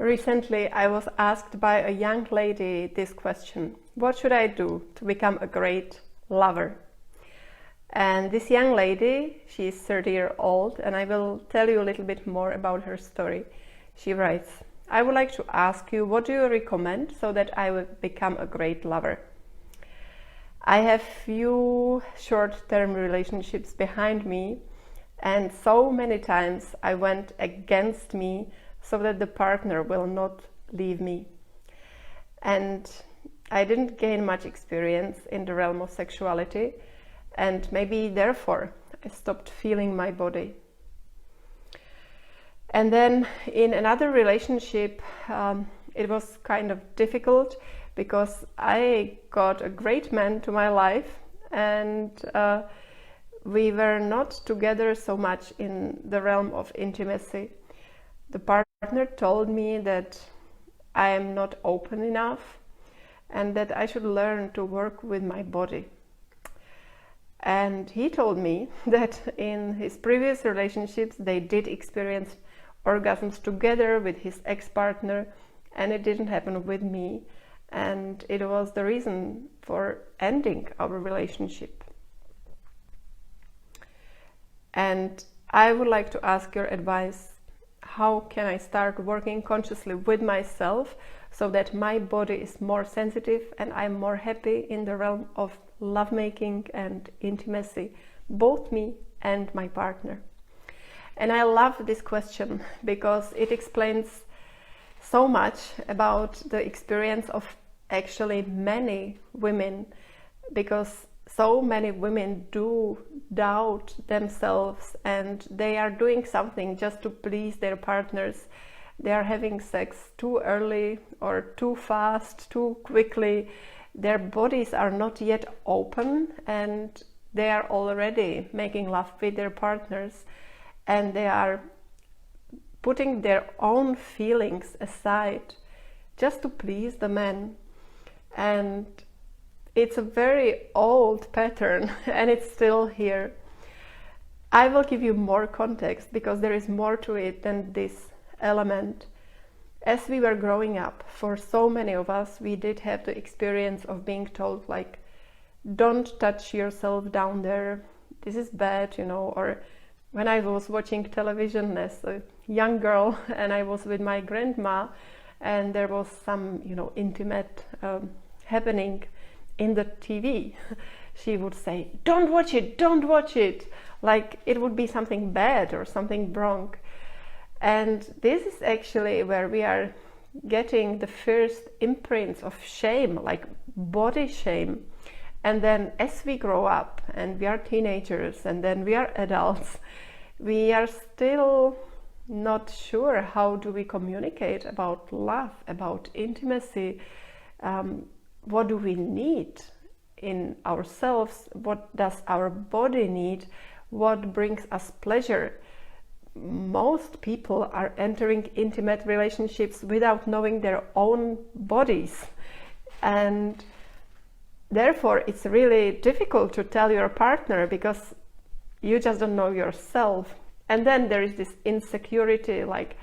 Recently, I was asked by a young lady this question: what should I do to become a great lover? And this young lady, she is 30 years old, and I will tell you a little bit more about her story. She writes, I would like to ask you, what do you recommend so that I will become a great lover? I have few short-term relationships behind me, and so many times I went against me so that the partner will not leave me. And I didn't gain much experience in the realm of sexuality, and maybe therefore I stopped feeling my body. And then in another relationship, it was kind of difficult because I got a great man to my life, and we were not together so much in the realm of intimacy. The partner told me that I am not open enough and that I should learn to work with my body. And he told me that in his previous relationships they did experience orgasms together with his ex-partner, and it didn't happen with me, and it was the reason for ending our relationship. And I would like to ask your advice. How can I start working consciously with myself so that my body is more sensitive and I'm more happy in the realm of lovemaking and intimacy, both me and my partner? And I love this question because it explains so much about the experience of actually many women, because so many women do doubt themselves and they are doing something just to please their partners. They are having sex too early or too fast, too quickly. Their bodies are not yet open and they are already making love with their partners, and they are putting their own feelings aside just to please the man. And it's a very old pattern and it's still here. I will give you more context because there is more to it than this element. As we were growing up, for so many of us, we did have the experience of being told, like, don't touch yourself down there, this is bad, you know. Or when I was watching television as a young girl and I was with my grandma and there was some, you know, intimate happening in the TV, she would say, don't watch it, like it would be something bad or something wrong. And this is actually where we are getting the first imprints of shame, like body shame. And then as we grow up and we are teenagers and then we are adults, we are still not sure how do we communicate about love, about intimacy. What do we need in ourselves? What does our body need? What brings us pleasure? Most people are entering intimate relationships without knowing their own bodies, and therefore it's really difficult to tell your partner because you just don't know yourself. And then there is this insecurity, like,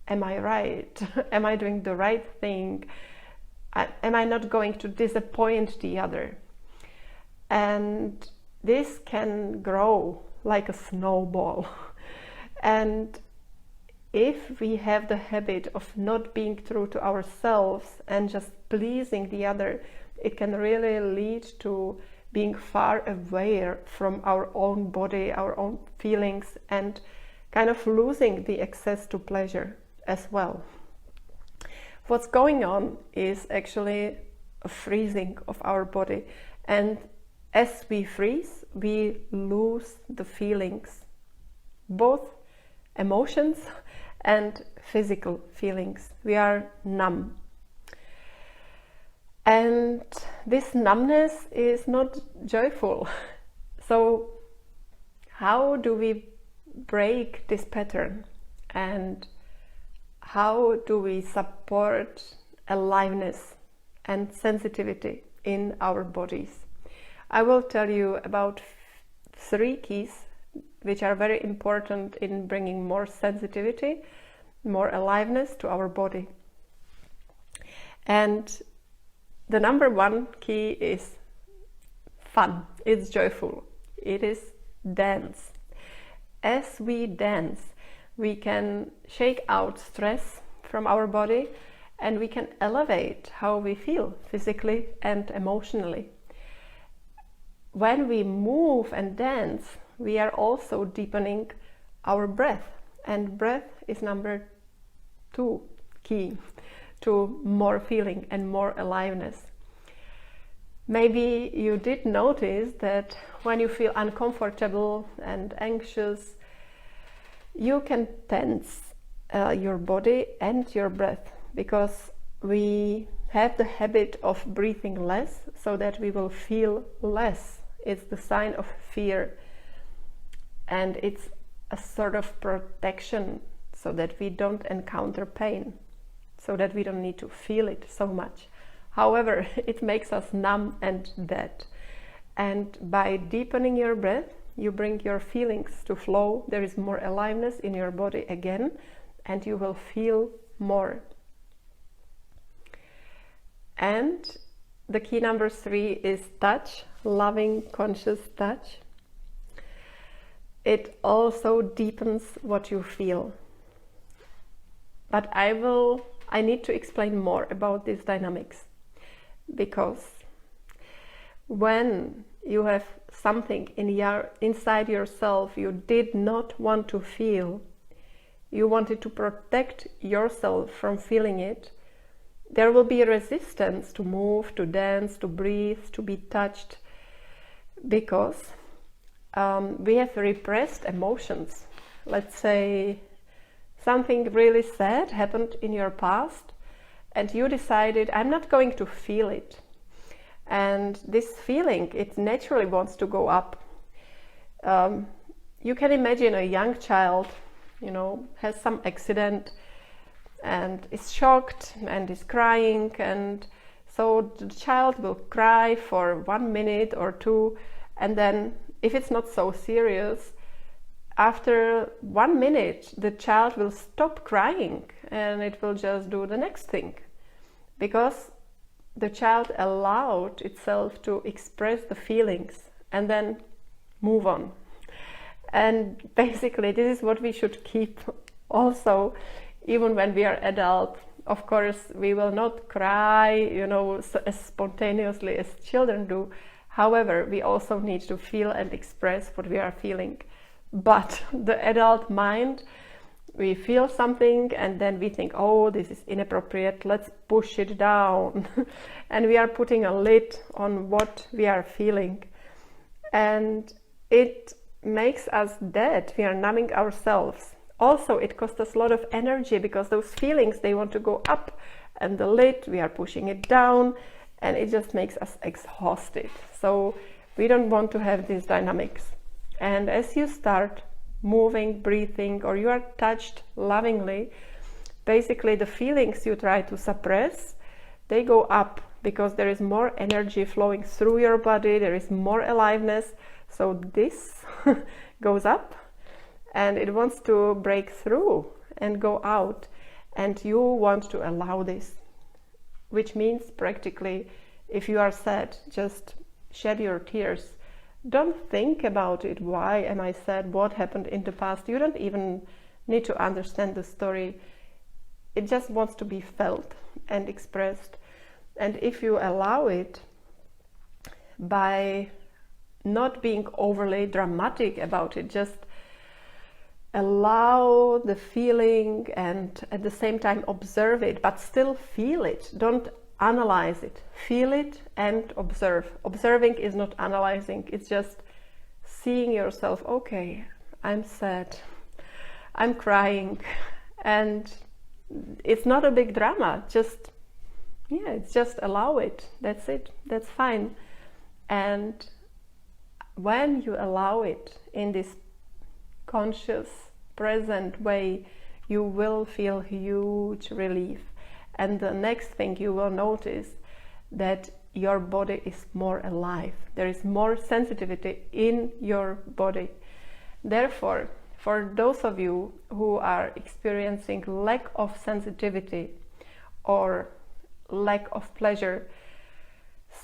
am I right? Am I doing the right thing? Am I not going to disappoint the other? And this can grow like a snowball. And if we have the habit of not being true to ourselves and just pleasing the other, it can really lead to being far away from our own body, our own feelings, and kind of losing the access to pleasure as well. What's going on is actually a freezing of our body, and as we freeze, we lose the feelings, both emotions and physical feelings. We are numb. And this numbness is not joyful. So how do we break this pattern? And how do we support aliveness and sensitivity in our bodies? I will tell you about 3 keys which are very important in bringing more sensitivity, more aliveness to our body. And the number one key is fun. It's joyful. It is dance. As we dance, we can shake out stress from our body, and we can elevate how we feel physically and emotionally. When we move and dance, we are also deepening our breath, and breath is number two key to more feeling and more aliveness. Maybe you did notice that when you feel uncomfortable and anxious, you can tense your body and your breath, because we have the habit of breathing less so that we will feel less. It's the sign of fear, and it's a sort of protection so that we don't encounter pain, so that we don't need to feel it so much. However, it makes us numb and dead. And by deepening your breath, you bring your feelings to flow. There is more aliveness in your body again, and you will feel more. And the key number 3 is touch, loving, conscious touch. It also deepens what you feel. But I need to explain more about these dynamics, because when you have something inside yourself you did not want to feel, you wanted to protect yourself from feeling it, there will be a resistance to move, to dance, to breathe, to be touched, because we have repressed emotions. Let's say something really sad happened in your past, and you decided, I'm not going to feel it. And this feeling, it naturally wants to go up. You can imagine a young child, has some accident and is shocked and is crying, and so the child will cry for 1 minute or 2, and then if it's not so serious, after 1 minute the child will stop crying and it will just do the next thing, because the child allowed itself to express the feelings and then move on. And basically this is what we should keep also, even when we are adult. Of course we will not cry, as spontaneously as children do. However, we also need to feel and express what we are feeling. But the adult mind, we feel something and then we think, oh, this is inappropriate, let's push it down. And we are putting a lid on what we are feeling. And it makes us dead. We are numbing ourselves. Also, it costs us a lot of energy, because those feelings, they want to go up, and the lid, we are pushing it down, and it just makes us exhausted. So we don't want to have these dynamics. And as you start moving, breathing, or you are touched lovingly, basically the feelings you try to suppress, they go up, because there is more energy flowing through your body, there is more aliveness. So this goes up and it wants to break through and go out, and you want to allow this, which means practically, if you are sad, just shed your tears. Don't think about it. Why am I sad? What happened in the past? You don't even need to understand the story. It just wants to be felt and expressed. And if you allow it, by not being overly dramatic about it, just allow the feeling and at the same time observe it, but still feel it. Don't analyze it. Feel it and observe. Observing is not analyzing, it's just seeing yourself. Okay, I'm sad, I'm crying, and it's not a big drama. It's just allow it. That's it. That's fine. And when you allow it in this conscious, present way, you will feel huge relief. And the next thing you will notice, that your body is more alive. There is more sensitivity in your body. Therefore, for those of you who are experiencing lack of sensitivity or lack of pleasure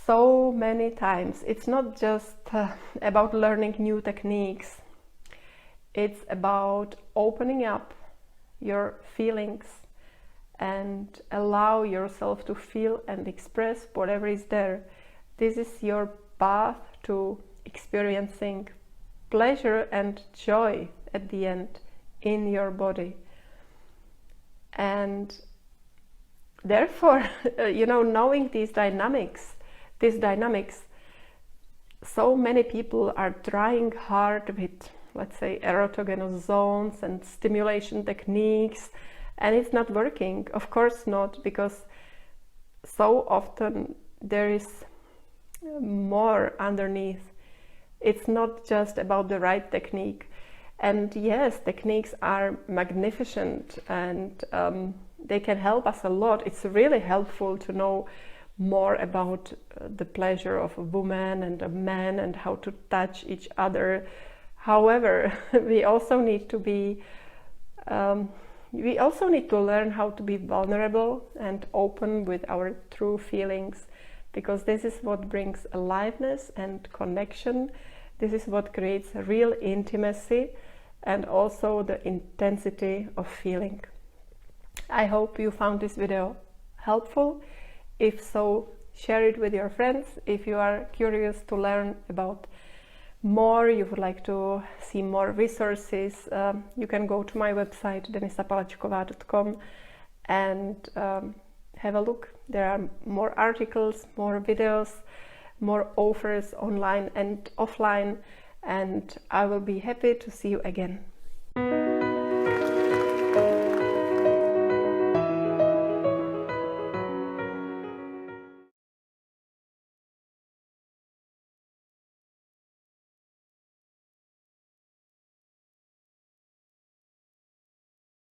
so many times. It's not just about learning new techniques. It's about opening up your feelings and allow yourself to feel and express whatever is there. This is your path to experiencing pleasure and joy at the end in your body. And therefore, knowing these dynamics, so many people are trying hard with, let's say, erogenous zones and stimulation techniques, and it's not working. Of course not, because so often there is more underneath. It's not just about the right technique. And yes, techniques are magnificent, and they can help us a lot. It's really helpful to know more about the pleasure of a woman and a man and how to touch each other. However, we also need to learn how to be vulnerable and open with our true feelings, because this is what brings aliveness and connection. This is what creates real intimacy and also the intensity of feeling. I hope you found this video helpful. If so, share it with your friends. If you are curious to learn about more, you would like to see more resources, you can go to my website denisapalečková.com and have a look. There are more articles, more videos, more offers online and offline, and I will be happy to see you again.